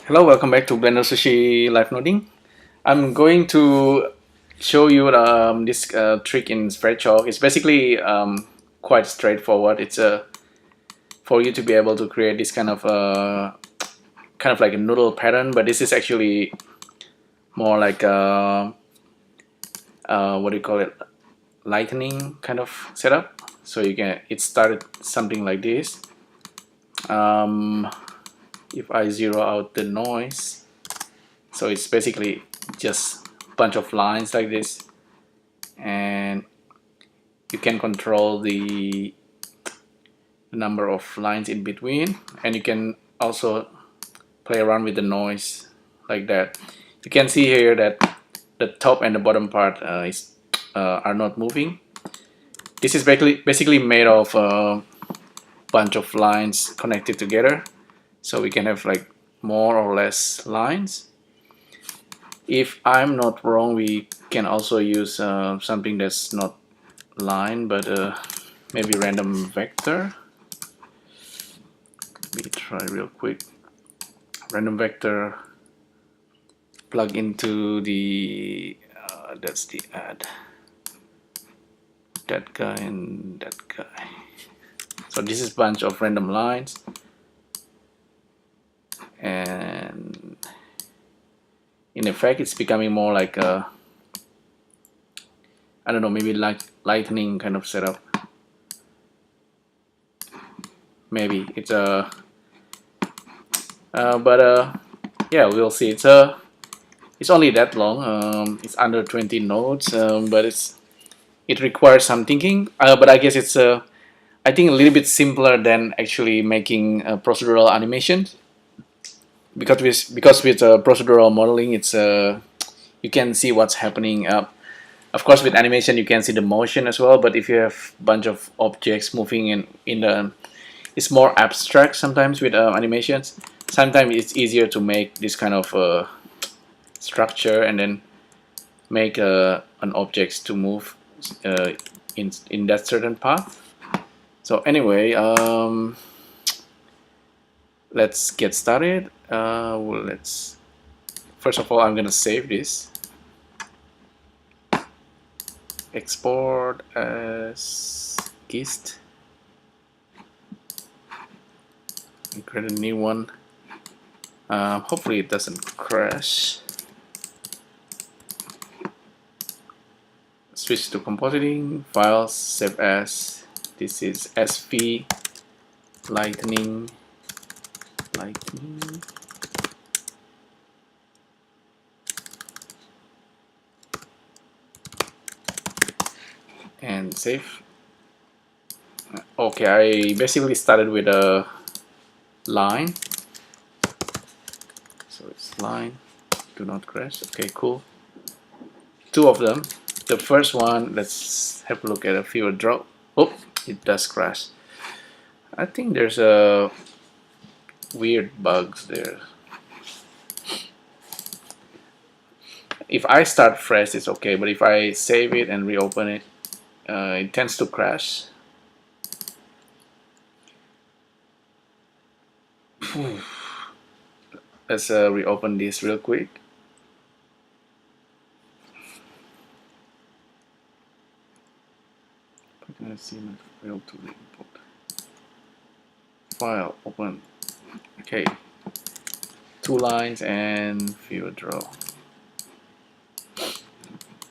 Hello, welcome back to BlenderSushi live noding. I'm going to show you this trick in spreadchalk. It's basically quite straightforward. It's for you to be able to create this kind of like a noodle pattern, but this is actually more like what do you call it? Lightning kind of setup. So it started something like this. If I zero out the noise, so it's basically just a bunch of lines like this, and you can control the number of lines in between, and you can also play around with the noise like that. You can see here that the top and the bottom part are not moving. This is basically made of a bunch of lines connected together, so we can have like more or less lines. If I'm not wrong, we can also use something that's not line, but maybe random vector. Let me try real quick. Random vector, plug into the that's the add, that guy and that guy. So this is a bunch of random lines, and in effect it's becoming more like a, I don't know, maybe like lightning kind of setup. Maybe it's a yeah, we'll see. It's only that long. It's under 20 nodes, but it requires some thinking. But I guess it's I think a little bit simpler than actually making procedural animations, because with procedural modeling, it's you can see what's happening. Of course, with animation you can see the motion as well. But if you have a bunch of objects moving in the, it's more abstract sometimes with animations. Sometimes it's easier to make this kind of structure and then make an object to move in that certain path. So anyway, let's get started. Let's first of all, I'm gonna save this, export as gist, and create a new one. Hopefully it doesn't crash. Switch to compositing, files, save as. This is SV lightning, and save. Okay, I basically started with a line, so it's line, do not crash. Okay, cool. Two of them. The first one, let's have a look at a fewer drop. Oh, it does crash. I think there's a weird bugs there. If I start fresh, it's okay, but if I save it and reopen it, it tends to crash. Let's reopen this real quick. Let's see my failed to import. File, open. Okay, two lines and fewer draw.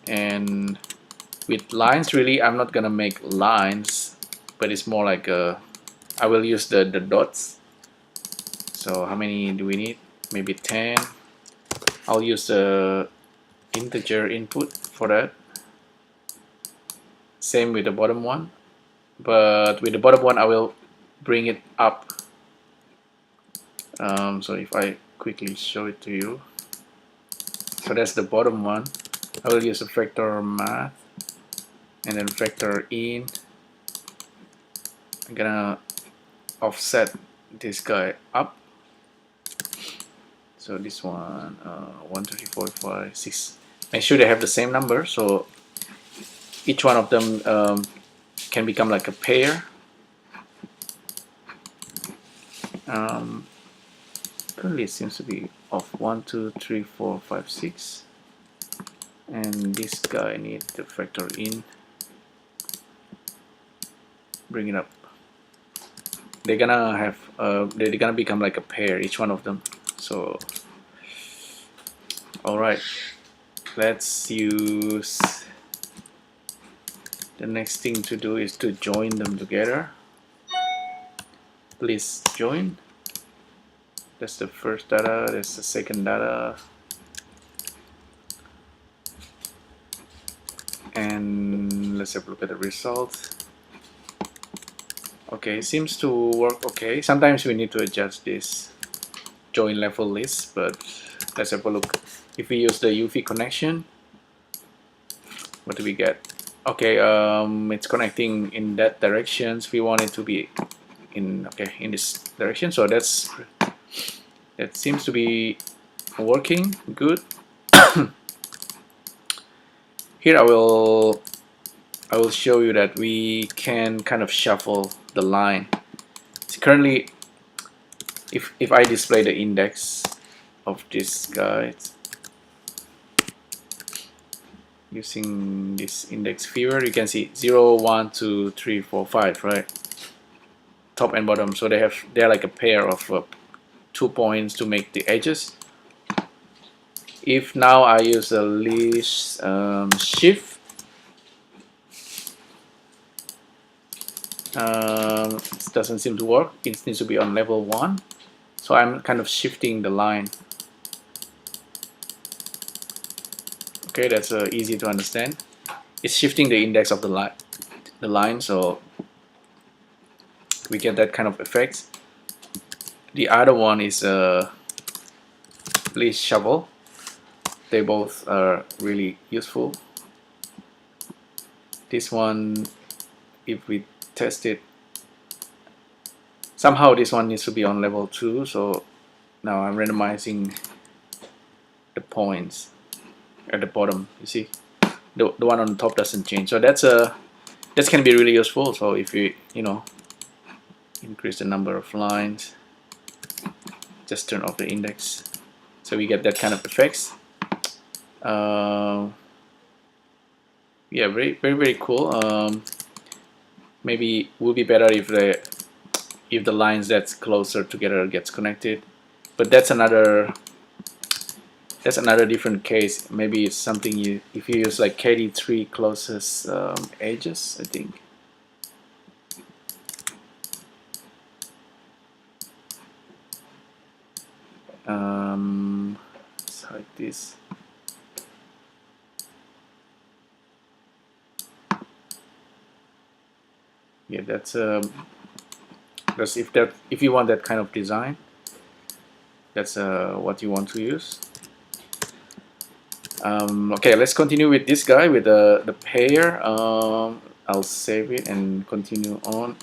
And with lines, really, I'm not gonna make lines, but it's more like I will use the dots. So how many do we need? Maybe 10. I'll use the integer input for that. Same with the bottom one, but with the bottom one I will bring it up. So if I quickly show it to you, so that's the bottom one. I will use a vector math and then vector in. I'm gonna offset this guy up. So this one, 1, 2, 3, 4, 5, 6. Make sure they have the same number, so each one of them can become like a pair. currently it seems to be off 1 2 3 4 5 6, and this guy needs to factor in, bring it up. They're gonna have they're gonna become like a pair, each one of them. So all right, let's use, the next thing to do is to join them together. Please join. That's the first data, that's the second data, and let's have a look at the result. Okay, seems to work okay. Sometimes we need to adjust this join level list, but let's have a look. If we use the UV connection, what do we get? Okay, it's connecting in that direction. We want it to be in, okay, in this direction. So that seems to be working good. Here I will show you that we can kind of shuffle the line. So currently, if I display the index of this guy using this index viewer, you can see 0 1 2 3 4 5, right? Top and bottom. So they're like a pair of 2 points to make the edges. If now I use a list shift, it doesn't seem to work. It needs to be on level 1. So I'm kind of shifting the line. Okay, that's easy to understand. It's shifting the index of the line, so we get that kind of effect. The other one is please shovel. They both are really useful. This one, if we test it, somehow this one needs to be on level 2, so now I'm randomizing the points at the bottom. You see, the one on the top doesn't change, so that can be really useful. So if you increase the number of lines, just turn off the index, so we get that kind of effects. Yeah, very cool. Maybe would be better if the lines that's closer together gets connected, but that's another different case. Maybe it's something if you use like KD3 closest edges, I think. It's like this. Yeah, that's if you want that kind of design, that's what you want to use. Okay, let's continue with this guy with the pair. I'll save it and continue on.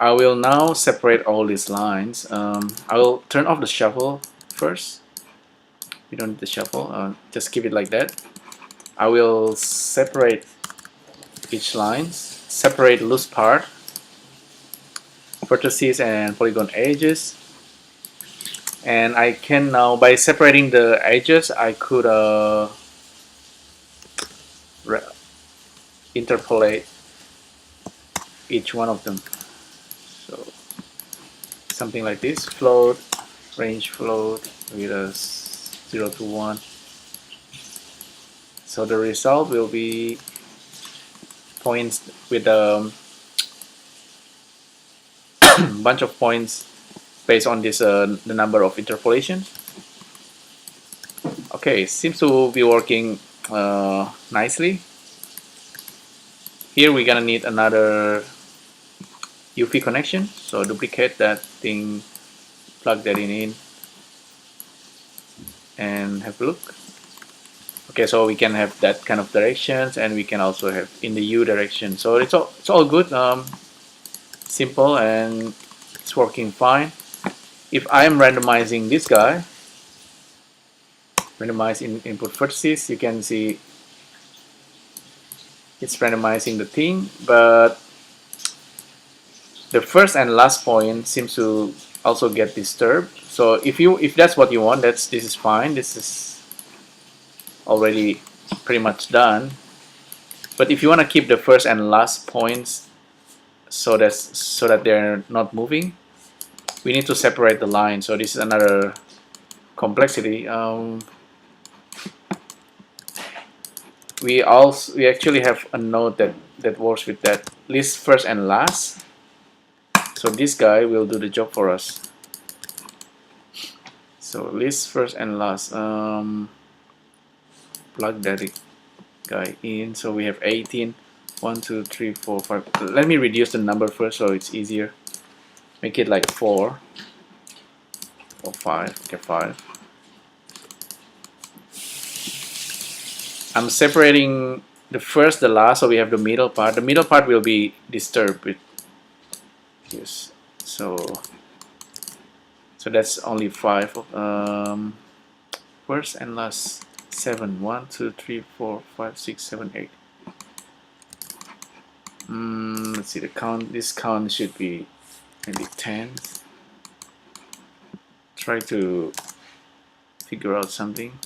I will now separate all these lines. I will turn off the shuffle first. We don't need the shuffle, just keep it like that. I will separate each lines, separate loose part, vertices and polygon edges, and I can now, by separating the edges, I could interpolate each one of them. So something like this, float, range float with a 0 to 1. So the result will be points with a bunch of points based on this the number of interpolations. Okay, seems to be working nicely. Here we're gonna need another UV connection, so duplicate that thing, plug that in and have a look. Okay, so we can have that kind of directions, and we can also have in the U direction. So it's all good, simple, and it's working fine. If I am randomizing this guy, randomize input vertices, you can see it's randomizing the thing, but the first and last point seems to also get disturbed. So if that's what you want, this is fine. This is already pretty much done. But if you want to keep the first and last points so that they're not moving, we need to separate the line. So this is another complexity. We actually have a node that works with that list first and last. So this guy will do the job for us. So list first and last. Plug that guy in. So we have 18. 1, 2, 3, 4, 5. Let me reduce the number first so it's easier. Make it like 4 or 5. Okay, 5. I'm separating the first, the last, so we have the middle part. The middle part will be disturbed with this. So that's only 5. First and last 7. 1, 2, 3, 4, 5, 6, 7, 8. Let's see the count. This count should be maybe 10. Try to figure out something.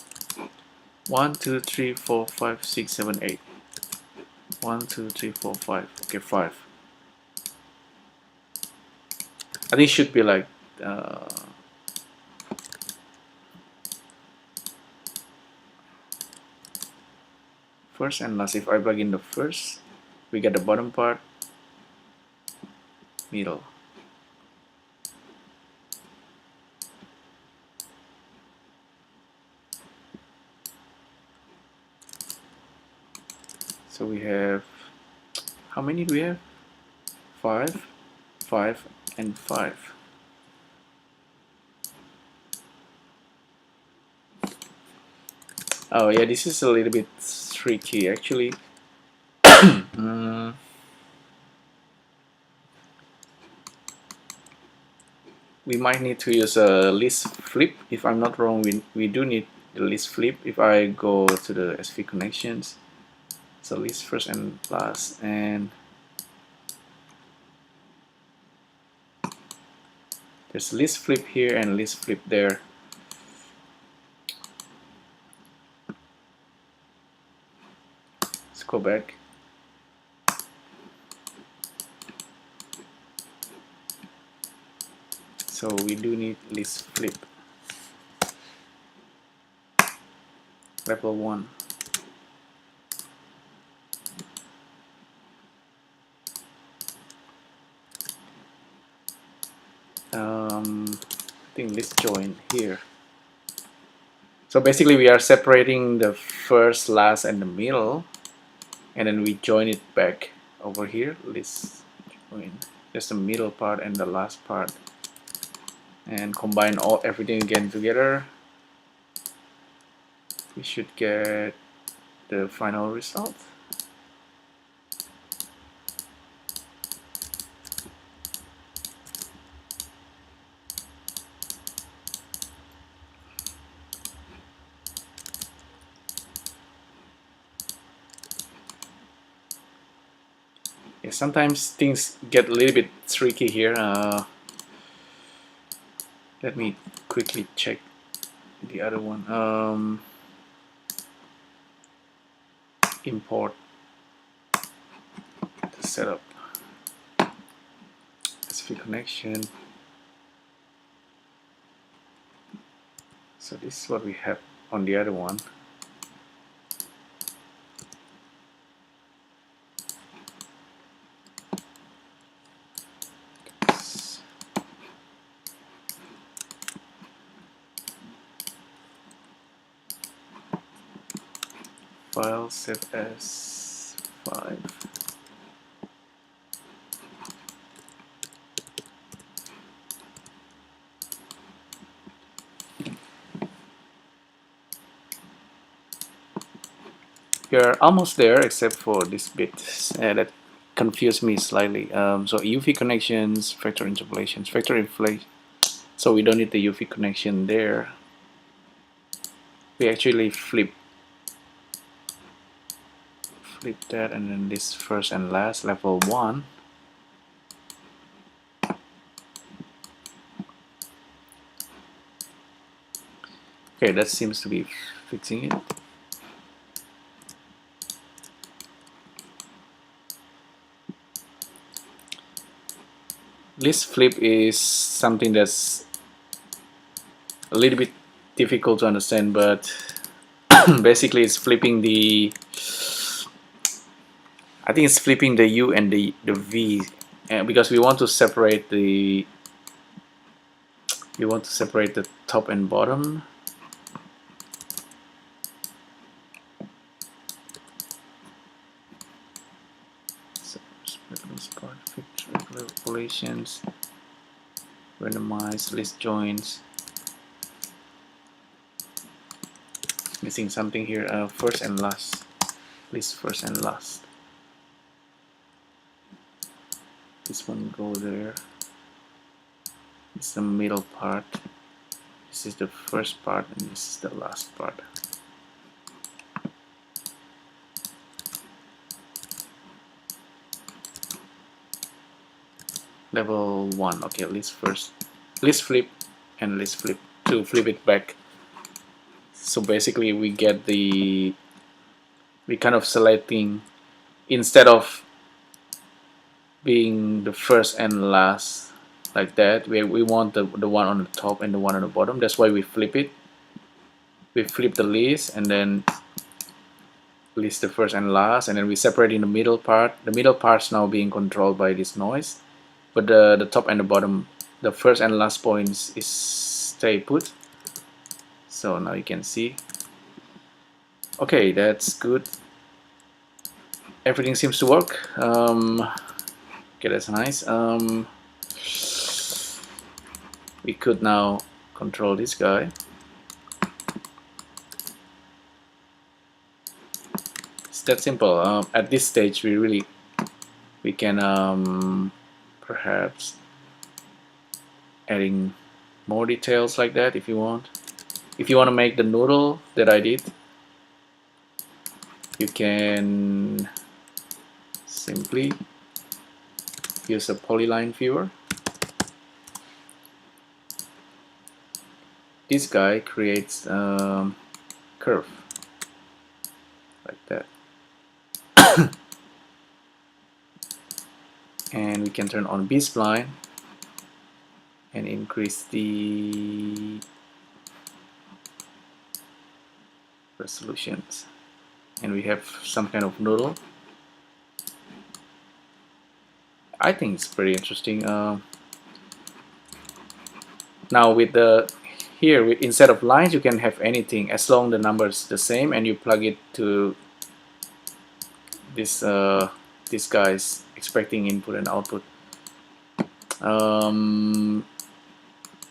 1, 2, 3, 4, 5, 6, 7, 8. 1, 2, 3, 4, 5. Okay, 5. I think it should be like first and last. If I plug in the first, we get the bottom part, middle. So we have, how many do we have? 5, 5, and 5. Oh yeah, this is a little bit tricky actually. We might need to use a list flip. If I'm not wrong, we do need the list flip. If I go to the SV connections, so list first and last, and there's list flip here and list flip there. Let's go back. So we do need list flip. Level 1. I think list join here. So basically we are separating the first, last, and the middle, and then we join it back over here. List join. Just the middle part and the last part, and combine everything again together. We should get the final result. Yeah, sometimes things get a little bit tricky here. Let me quickly check the other one. Import the setup. SV connection. So this is what we have on the other one. File save as 5. We're almost there except for this bit that confused me slightly. So UV connections, vector interpolations, vector inflation. So we don't need the UV connection there. We actually flip that, and then this first and last, level 1. Okay, that seems to be fixing it. List flip is something that's a little bit difficult to understand, but basically it's flipping the, I think it's flipping the U and the V, because we want to separate the top and bottom. So part, regular populations, randomize, list joins. Missing something here. First and last. List first and last. This one go there. It's the middle part. This is the first part and this is the last part. Level 1. Okay, list first. List flip and list flip to flip it back. So basically we get we kind of selecting, instead of being the first and last like that, we want the one on the top and the one on the bottom. That's why we flip it. We flip the list and then list the first and last, and then we separate in the middle part. The middle part's now being controlled by this noise, but the top and the bottom, the first and last points is stay put. So now you can see. Okay, that's good. Everything seems to work. Okay, that's nice. We could now control this guy. It's that simple. At this stage, we can perhaps adding more details like that if you want. If you want to make the noodle that I did, you can simply use a polyline viewer. This guy creates a curve like that. And we can turn on B-spline and increase the resolutions, and we have some kind of noodle. I think it's pretty interesting. Now with the instead of lines, you can have anything as long the numbers the same, and you plug it to this this guy's expecting input and output.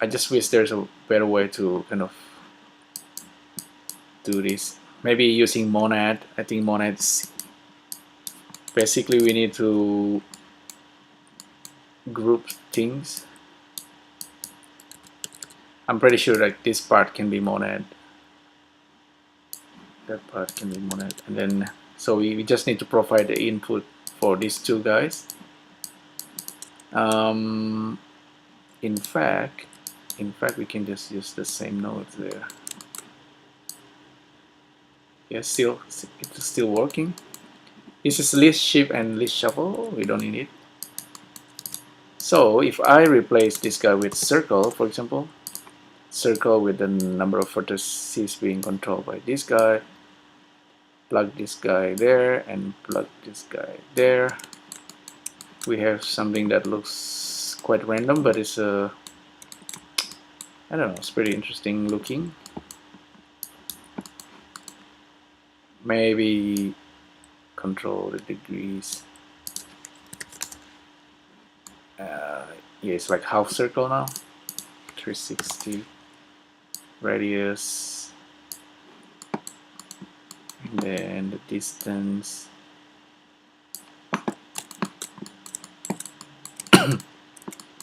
I just wish there's a better way to kind of do this. Maybe using monad. I think monads, basically we need to group things. I'm pretty sure that this part can be monad, that part can be monad, and then so we just need to provide the input for these two guys. In fact we can just use the same nodes there. Yes, it's still working. This is list shift and list shuffle. We don't need it. So if I replace this guy with circle, for example, circle with the number of vertices being controlled by this guy, plug this guy there and plug this guy there, we have something that looks quite random, but it's I don't know, it's pretty interesting looking. Maybe control the degrees. Yeah, it's like half circle now. 360 radius, and then the distance.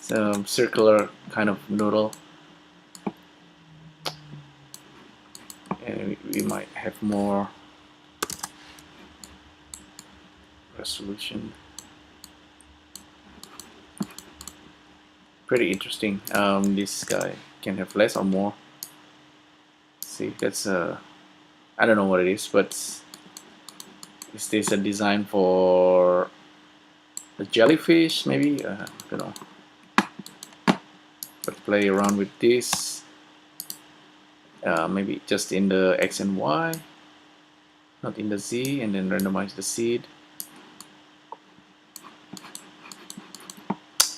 Some circular kind of noodle, and we might have more resolution. Pretty interesting. This guy can have less or more. See, that's I don't know what it is, but is this a design for the jellyfish? Maybe I don't know. But play around with this. Maybe just in the X and Y, not in the Z, and then randomize the seed.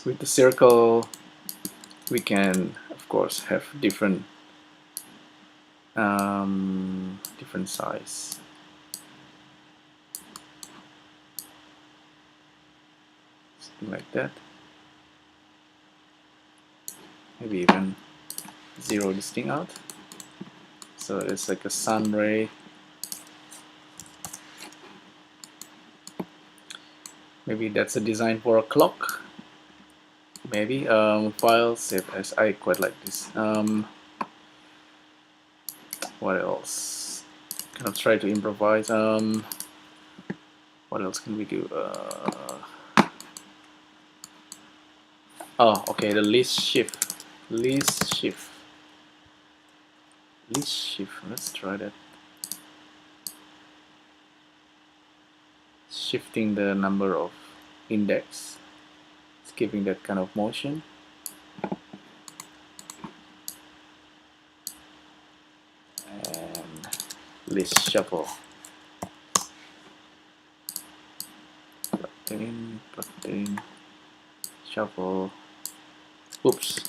With the circle, we can, of course, have different different size. Something like that. Maybe even zero this thing out. So it's like a sun ray. Maybe that's a design for a clock. Maybe file save as. I quite like this. What else? Kind of try to improvise. What else can we do? Oh, okay. The list shift. List shift. List shift. Let's try that. Shifting the number of index. It's giving that kind of motion. And list shuffle. Plug in, shuffle. Oops.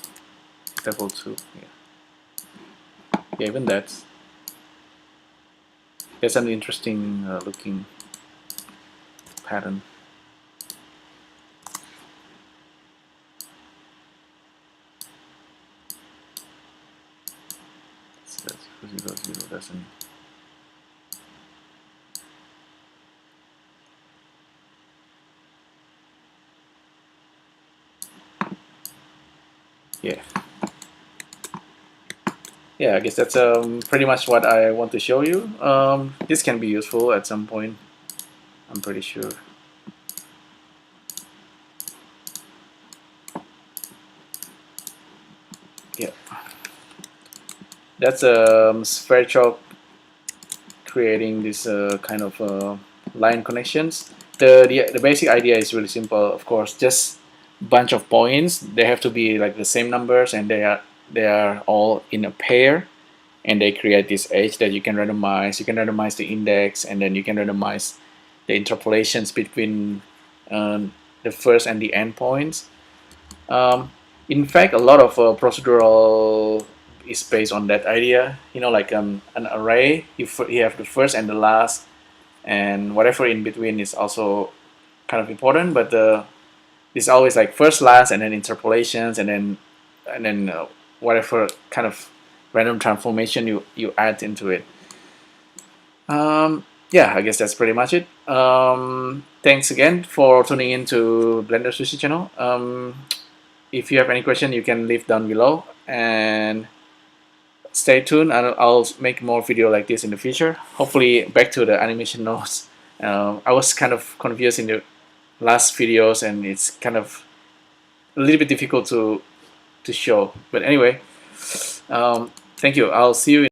Level 2. Yeah, even that's an interesting looking pattern. So that's 0, 0 doesn't. Yeah, I guess that's pretty much what I want to show you. This can be useful at some point, I'm pretty sure. Yeah, that's sphere chalk creating this kind of line connections. The basic idea is really simple, of course. Just bunch of points. They have to be like the same numbers, and they are all in a pair, and they create this edge that you can randomize. You can randomize the index, and then you can randomize the interpolations between the first and the end points. In fact, a lot of procedural is based on that idea. You know, like an array, you have the first and the last, and whatever in between is also kind of important. But it's always like first, last, and then interpolations, and then whatever kind of random transformation you add into it. Yeah, I guess that's pretty much it. Thanks again for tuning in to Blender Sushi channel. If you have any question, you can leave down below, and stay tuned. I'll make more video like this in the future. Hopefully, back to the animation nodes. I was kind of confused in the last videos, and it's kind of a little bit difficult to show. But anyway, thank you. I'll see you